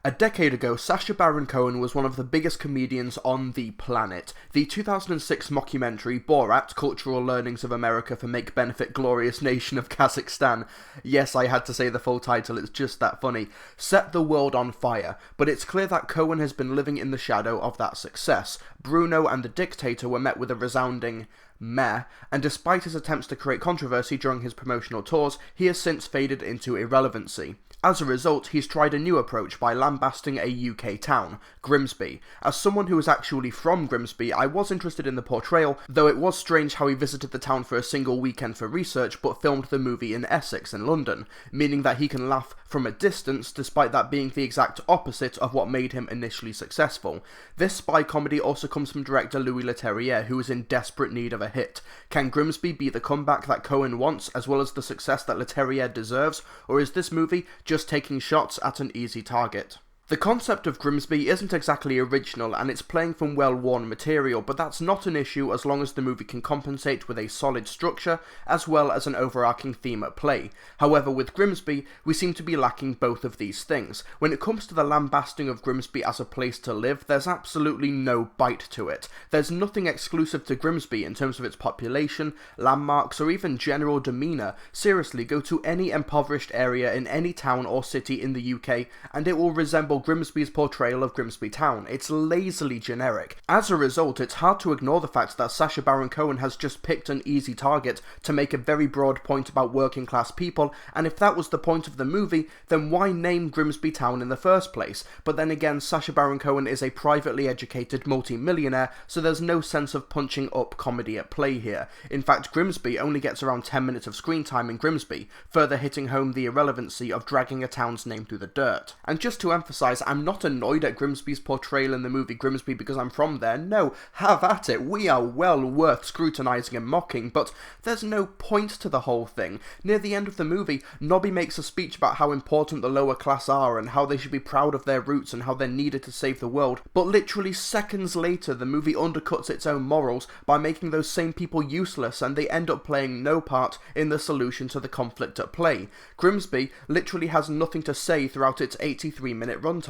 A decade ago, Sacha Baron Cohen was one of the biggest comedians on the planet. The 2006 mockumentary Borat, Cultural Learnings of America for Make Benefit Glorious Nation of Kazakhstan, yes, I had to say the full title, it's just that funny, set the world on fire, but it's clear that Cohen has been living in the shadow of that success. Bruno and the Dictator were met with a resounding meh, and despite his attempts to create controversy during his promotional tours, he has since faded into irrelevancy. As a result, he's tried a new approach by lambasting a UK town, Grimsby. As someone who is actually from Grimsby, I was interested in the portrayal, though it was strange how he visited the town for a single weekend for research but filmed the movie in Essex in London, meaning that he can laugh from a distance despite that being the exact opposite of what made him initially successful. This spy comedy also comes from director Louis Leterrier, who is in desperate need of a hit. Can Grimsby be the comeback that Cohen wants, as well as the success that Leterrier deserves, or is this movie just taking shots at an easy target? The concept of Grimsby isn't exactly original, and it's playing from well-worn material, but that's not an issue as long as the movie can compensate with a solid structure, as well as an overarching theme at play. However, with Grimsby, we seem to be lacking both of these things. When it comes to the lambasting of Grimsby as a place to live, there's absolutely no bite to it. There's nothing exclusive to Grimsby in terms of its population, landmarks, or even general demeanour. Seriously, go to any impoverished area in any town or city in the UK, and it will resemble Grimsby's portrayal of Grimsby Town. It's lazily generic. As a result, it's hard to ignore the fact that Sacha Baron Cohen has just picked an easy target to make a very broad point about working class people, and if that was the point of the movie, then why name Grimsby Town in the first place? But then again, Sacha Baron Cohen is a privately educated multi-millionaire, so there's no sense of punching up comedy at play here. In fact, Grimsby only gets around 10 minutes of screen time in Grimsby, further hitting home the irrelevancy of dragging a town's name through the dirt. And just to emphasise, I'm not annoyed at Grimsby's portrayal in the movie Grimsby because I'm from there. No, have at it. We are well worth scrutinising and mocking, but there's no point to the whole thing. Near the end of the movie, Nobby makes a speech about how important the lower class are and how they should be proud of their roots and how they're needed to save the world, but literally seconds later the movie undercuts its own morals by making those same people useless, and they end up playing no part in the solution to the conflict at play. Grimsby literally has nothing to say throughout its 83-minute runtime.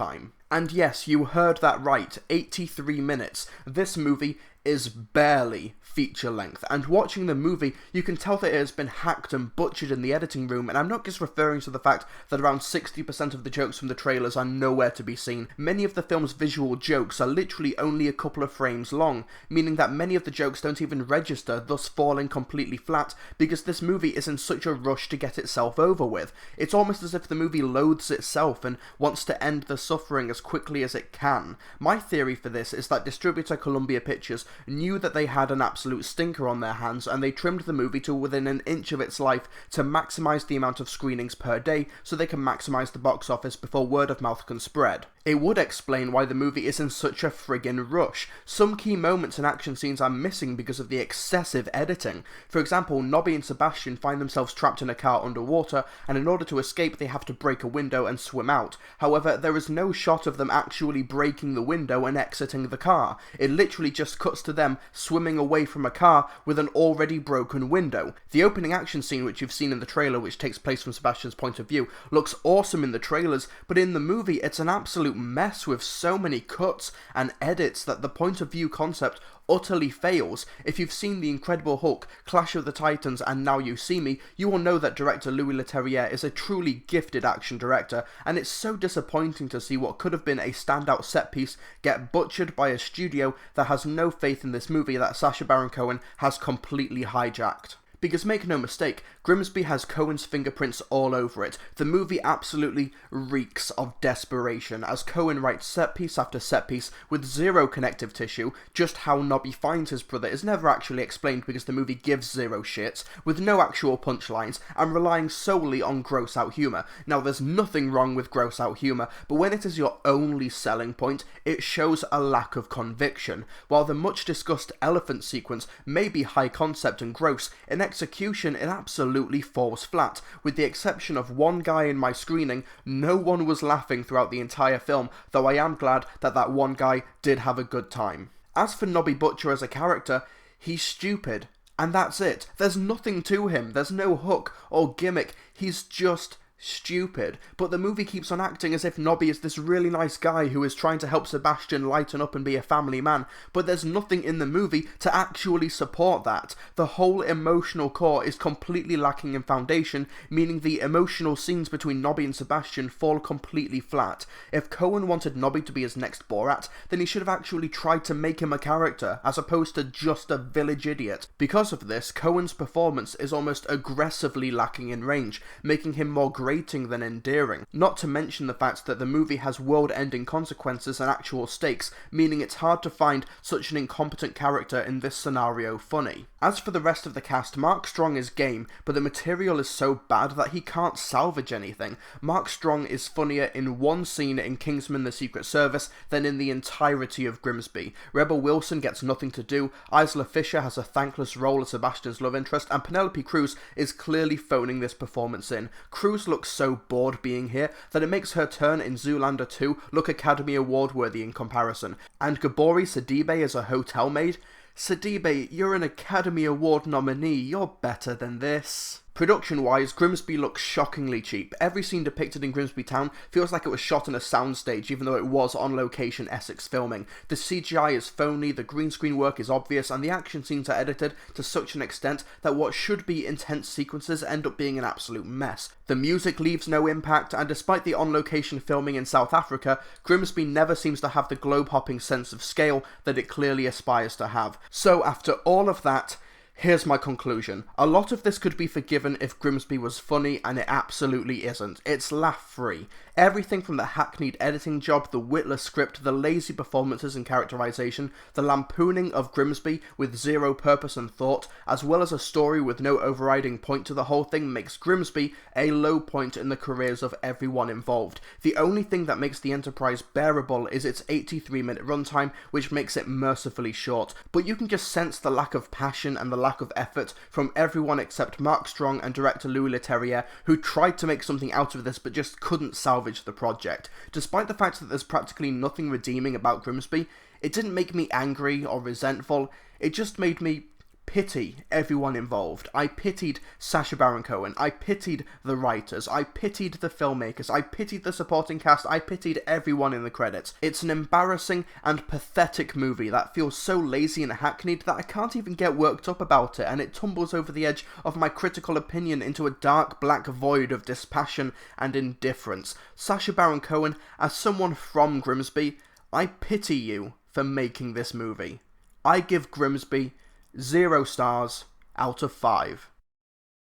And yes, you heard that right, 83 minutes. This movie is barely feature length, and watching the movie you can tell that it has been hacked and butchered in the editing room, and I'm not just referring to the fact that around 60% of the jokes from the trailers are nowhere to be seen. Many of the film's visual jokes are literally only a couple of frames long, meaning that many of the jokes don't even register, thus falling completely flat because this movie is in such a rush to get itself over with. It's almost as if the movie loathes itself and wants to end the suffering as quickly as it can. My theory for this is that distributor Columbia Pictures knew that they had an absolute stinker on their hands, and they trimmed the movie to within an inch of its life to maximise the amount of screenings per day so they can maximise the box office before word of mouth can spread. It would explain why the movie is in such a friggin' rush. Some key moments and action scenes are missing because of the excessive editing. For example, Nobby and Sebastian find themselves trapped in a car underwater, and in order to escape they have to break a window and swim out. However, there is no shot of them actually breaking the window and exiting the car. It literally just cuts to them swimming away from a car with an already broken window. The opening action scene, which you've seen in the trailer, which takes place from Sebastian's point of view, looks awesome in the trailers, but in the movie it's an absolute mess with so many cuts and edits that the point of view concept utterly fails. If you've seen The Incredible Hulk, Clash of the Titans, and Now You See Me, you will know that director Louis Leterrier is a truly gifted action director, and it's so disappointing to see what could have been a standout set piece get butchered by a studio that has no faith in this movie that Sacha Baron Cohen has completely hijacked. Because make no mistake, Grimsby has Cohen's fingerprints all over it. The movie absolutely reeks of desperation, as Cohen writes set piece after set piece with zero connective tissue. Just how Nobby finds his brother is never actually explained because the movie gives zero shits, with no actual punchlines, and relying solely on gross out humour. Now there's nothing wrong with gross out humour, but when it is your only selling point, it shows a lack of conviction. While the much discussed elephant sequence may be high concept and gross, in execution it absolutely falls flat. With the exception of one guy in my screening, no one was laughing throughout the entire film, though I am glad that that one guy did have a good time. As for Nobby Butcher as a character, he's stupid, and that's it. There's nothing to him, there's no hook or gimmick, he's just stupid, but the movie keeps on acting as if Nobby is this really nice guy who is trying to help Sebastian lighten up and be a family man, but there's nothing in the movie to actually support that. The whole emotional core is completely lacking in foundation, meaning the emotional scenes between Nobby and Sebastian fall completely flat. If Cohen wanted Nobby to be his next Borat, then he should have actually tried to make him a character, as opposed to just a village idiot. Because of this, Cohen's performance is almost aggressively lacking in range, making him more grating than endearing. Not to mention the fact that the movie has world-ending consequences and actual stakes, meaning it's hard to find such an incompetent character in this scenario funny. As for the rest of the cast, Mark Strong is game, but the material is so bad that he can't salvage anything. Mark Strong is funnier in one scene in Kingsman: The Secret Service than in the entirety of Grimsby. Rebel Wilson gets nothing to do, Isla Fisher has a thankless role as Sebastian's love interest, and Penelope Cruz is clearly phoning this performance in. Cruz looks so bored being here that it makes her turn in Zoolander 2 look Academy Award worthy in comparison. And Gabori Sidibe as a hotel maid? Sidibe, you're an Academy Award nominee, you're better than this. Production-wise, Grimsby looks shockingly cheap. Every scene depicted in Grimsby Town feels like it was shot on a soundstage, even though it was on-location Essex filming. The CGI is phony, the green screen work is obvious, and the action scenes are edited to such an extent that what should be intense sequences end up being an absolute mess. The music leaves no impact, and despite the on-location filming in South Africa, Grimsby never seems to have the globe-hopping sense of scale that it clearly aspires to have. So after all of that, here's my conclusion. A lot of this could be forgiven if Grimsby was funny, and it absolutely isn't. It's laugh-free. Everything from the hackneyed editing job, the witless script, the lazy performances and characterization, the lampooning of Grimsby with zero purpose and thought, as well as a story with no overriding point to the whole thing, makes Grimsby a low point in the careers of everyone involved. The only thing that makes the Enterprise bearable is its 83-minute runtime, which makes it mercifully short, but you can just sense the lack of passion and the lack of effort from everyone except Mark Strong and director Louis Leterrier, who tried to make something out of this but just couldn't salvage the project. Despite the fact that there's practically nothing redeeming about Grimsby, it didn't make me angry or resentful, it just made me pity everyone involved. I pitied Sacha Baron Cohen, I pitied the writers, I pitied the filmmakers, I pitied the supporting cast, I pitied everyone in the credits. It's an embarrassing and pathetic movie that feels so lazy and hackneyed that I can't even get worked up about it, and it tumbles over the edge of my critical opinion into a dark black void of dispassion and indifference. Sacha Baron Cohen, as someone from Grimsby, I pity you for making this movie. I give Grimsby 0 stars out of 5.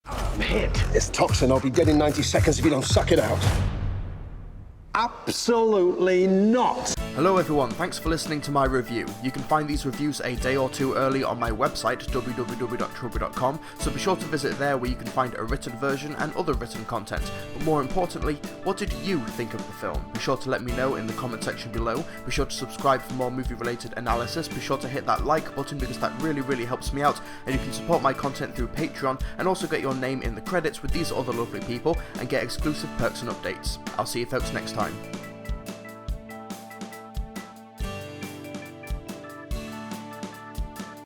I'm hit. It's toxin. I'll be dead in 90 seconds if you don't suck it out. Absolutely not. Hello everyone, thanks for listening to my review. You can find these reviews a day or two early on my website, www.trilbee.com, so be sure to visit there where you can find a written version and other written content. But more importantly, what did you think of the film? Be sure to let me know in the comment section below. Be sure to subscribe for more movie-related analysis. Be sure to hit that like button because that really helps me out, and you can support my content through Patreon and also get your name in the credits with these other lovely people and get exclusive perks and updates. I'll see you folks next time.